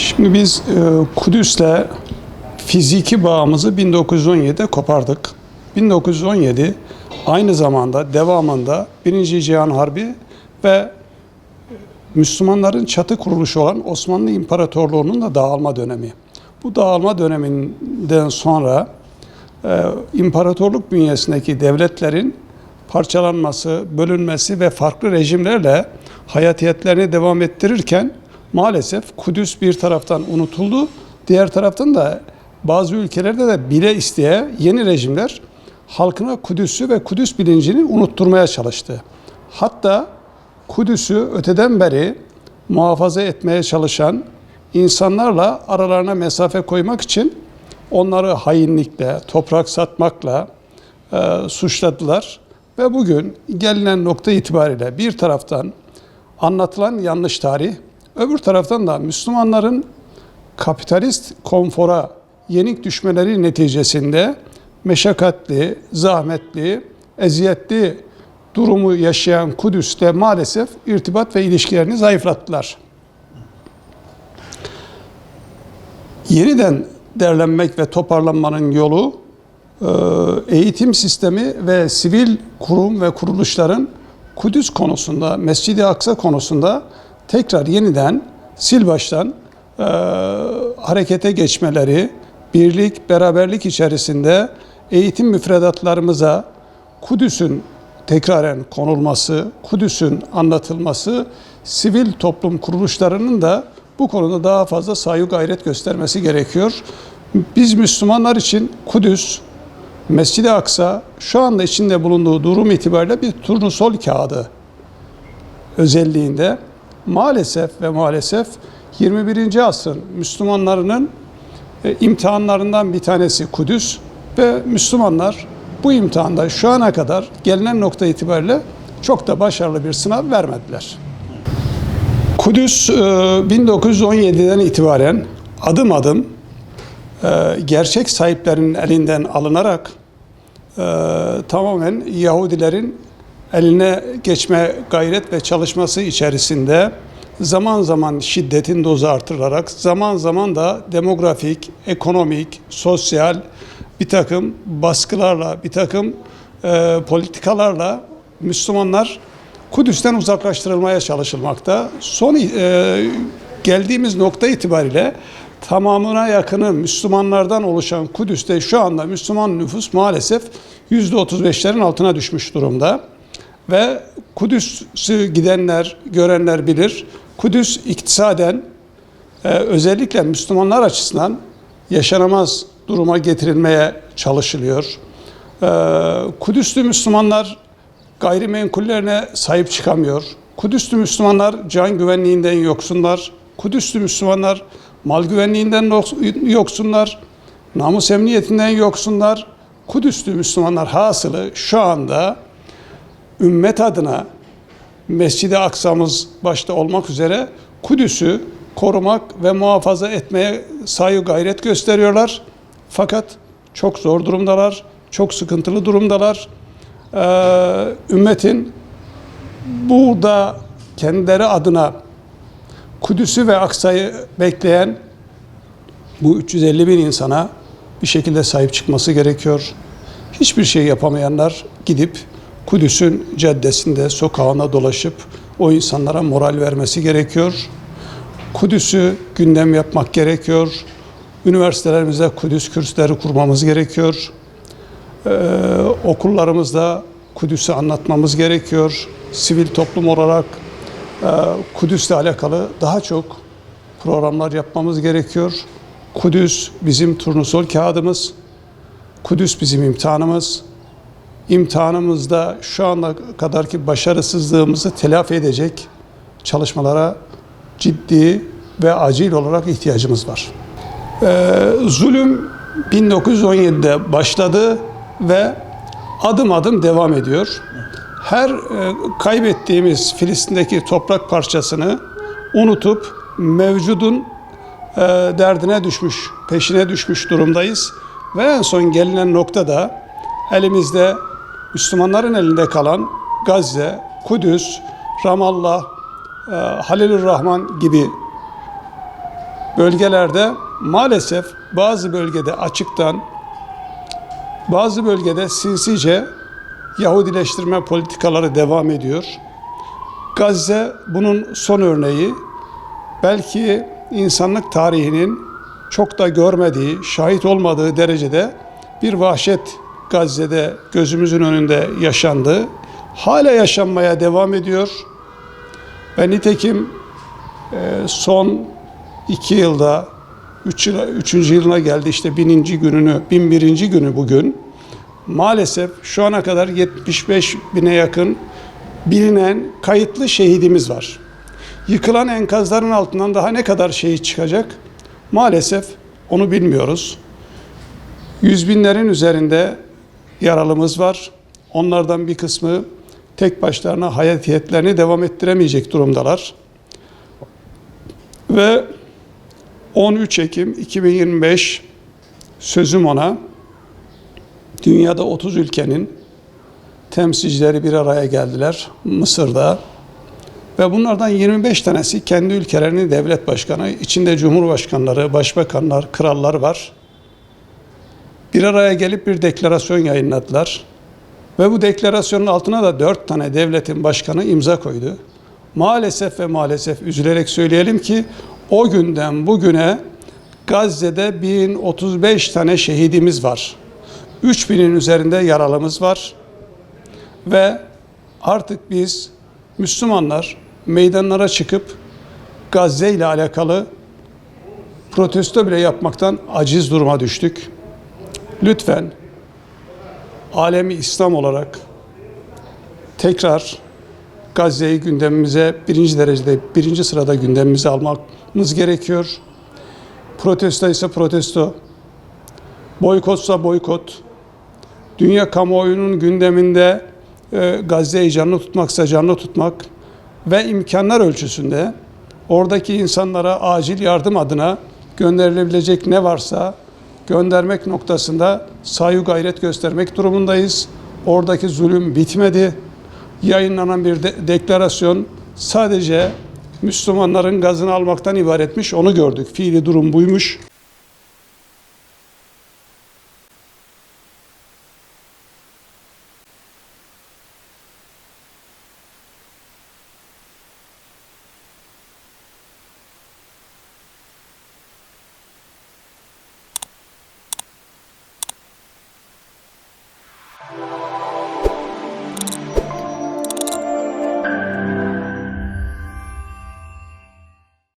Şimdi biz Kudüs'le fiziki bağımızı 1917'de kopardık. 1917 aynı zamanda devamında Birinci Cihan Harbi ve Müslümanların çatı kuruluşu olan Osmanlı İmparatorluğu'nun da dağılma dönemi. Bu dağılma döneminden sonra imparatorluk bünyesindeki devletlerin parçalanması, bölünmesi ve farklı rejimlerle hayatiyetlerini devam ettirirken maalesef Kudüs bir taraftan unutuldu, diğer taraftan da bazı ülkelerde de bile isteye yeni rejimler halkına Kudüs'ü ve Kudüs bilincini unutturmaya çalıştı. Hatta Kudüs'ü öteden beri muhafaza etmeye çalışan insanlarla aralarına mesafe koymak için onları hainlikle, toprak satmakla suçladılar. Ve bugün gelinen nokta itibariyle bir taraftan anlatılan yanlış tarih, öbür taraftan da Müslümanların kapitalist konfora yenik düşmeleri neticesinde meşakkatli, zahmetli, eziyetli durumu yaşayan Kudüs'te maalesef irtibat ve ilişkilerini zayıflattılar. Yeniden derlenmek ve toparlanmanın yolu eğitim sistemi ve sivil kurum ve kuruluşların Kudüs konusunda, Mescid-i Aksa konusunda tekrar yeniden sil baştan harekete geçmeleri, birlik, beraberlik içerisinde eğitim müfredatlarımıza Kudüs'ün tekraren konulması, Kudüs'ün anlatılması, sivil toplum kuruluşlarının da bu konuda daha fazla saygı gayret göstermesi gerekiyor. Biz Müslümanlar için Kudüs, Mescid-i Aksa şu anda içinde bulunduğu durum itibariyle bir turnusol kağıdı özelliğinde. Maalesef 21. asrın Müslümanlarının imtihanlarından bir tanesi Kudüs ve Müslümanlar bu imtihanda şu ana kadar gelinen nokta itibariyle çok da başarılı bir sınav vermediler. Kudüs 1917'den itibaren adım adım gerçek sahiplerinin elinden alınarak tamamen Yahudilerin eline geçme gayret ve çalışması içerisinde zaman zaman şiddetin dozu artırılarak, zaman zaman da demografik, ekonomik, sosyal bir takım baskılarla, bir takım politikalarla Müslümanlar Kudüs'ten uzaklaştırılmaya çalışılmakta. Geldiğimiz nokta itibariyle tamamına yakını Müslümanlardan oluşan Kudüs'te şu anda Müslüman nüfus maalesef %35'lerin altına düşmüş durumda. Ve Kudüs'ü gidenler, görenler bilir. Kudüs iktisaden özellikle Müslümanlar açısından yaşanamaz duruma getirilmeye çalışılıyor. Kudüs'lü Müslümanlar gayrimenkullerine sahip çıkamıyor. Kudüs'lü Müslümanlar can güvenliğinden yoksunlar. Kudüs'lü Müslümanlar mal güvenliğinden yoksunlar. Namus emniyetinden yoksunlar. Kudüs'lü Müslümanlar hasılı şu anda ümmet adına Mescid-i Aksa'mız başta olmak üzere Kudüs'ü korumak ve muhafaza etmeye saygı gayret gösteriyorlar. Fakat çok zor durumdalar, çok sıkıntılı durumdalar. Ümmetin burada kendileri adına Kudüs'ü ve Aksa'yı bekleyen bu 350 bin insana bir şekilde sahip çıkması gerekiyor. Hiçbir şey yapamayanlar gidip Kudüs'ün caddesinde, sokağına dolaşıp o insanlara moral vermesi gerekiyor. Kudüs'ü gündem yapmak gerekiyor. Üniversitelerimizde Kudüs kürsüleri kurmamız gerekiyor. Okullarımızda Kudüs'ü anlatmamız gerekiyor. Sivil toplum olarak Kudüs'le alakalı daha çok programlar yapmamız gerekiyor. Kudüs bizim turnusol kağıdımız. Kudüs bizim imtihanımız. İmtihanımızda şu ana kadarki başarısızlığımızı telafi edecek çalışmalara ciddi ve acil olarak ihtiyacımız var. Zulüm 1917'de başladı ve adım adım devam ediyor. Her kaybettiğimiz Filistin'deki toprak parçasını unutup mevcudun derdine düşmüş, peşine düşmüş durumdayız. Ve en son gelinen noktada elimizde Müslümanların elinde kalan Gazze, Kudüs, Ramallah, Halilur Rahman gibi bölgelerde maalesef bazı bölgede açıktan, bazı bölgede sinsice Yahudileştirme politikaları devam ediyor. Gazze bunun son örneği. Belki insanlık tarihinin çok da görmediği, şahit olmadığı derecede bir vahşet Gazze'de gözümüzün önünde yaşandı. Hala yaşanmaya devam ediyor. Ve nitekim son 2 yılda, 3. yılına geldi işte 1001. günü bugün. Maalesef şu ana kadar 75 bine yakın bilinen kayıtlı şehidimiz var. Yıkılan enkazların altından daha ne kadar şehit çıkacak? Maalesef onu bilmiyoruz. Yüz binlerin üzerinde yaralımız var. Onlardan bir kısmı tek başlarına hayatiyetlerini devam ettiremeyecek durumdalar. Ve 13 Ekim 2025 sözüm ona, dünyada 30 ülkenin temsilcileri bir araya geldiler Mısır'da. Ve bunlardan 25 tanesi kendi ülkelerinin devlet başkanı, içinde cumhurbaşkanları, başbakanlar, krallar var. Bir araya gelip bir deklarasyon yayınladılar. Ve bu deklarasyonun altına da 4 tane devletin başkanı imza koydu. Maalesef ve maalesef üzülerek söyleyelim ki o günden bugüne Gazze'de 1035 tane şehidimiz var. 3000'in üzerinde yaralımız var. Ve artık biz Müslümanlar meydanlara çıkıp Gazze ile alakalı protesto bile yapmaktan aciz duruma düştük. Lütfen alemi İslam olarak tekrar Gazze'yi gündemimize birinci sırada gündemimize almamız gerekiyor. Protesto ise protesto, boykotsa boykot, dünya kamuoyunun gündeminde Gazze'yi canlı tutmaksa canlı tutmak ve imkanlar ölçüsünde oradaki insanlara acil yardım adına gönderilebilecek ne varsa göndermek noktasında saygı gayret göstermek durumundayız. Oradaki zulüm bitmedi. Yayınlanan bir deklarasyon sadece Müslümanların gazını almaktan ibaretmiş. Onu gördük. Fiili durum buymuş.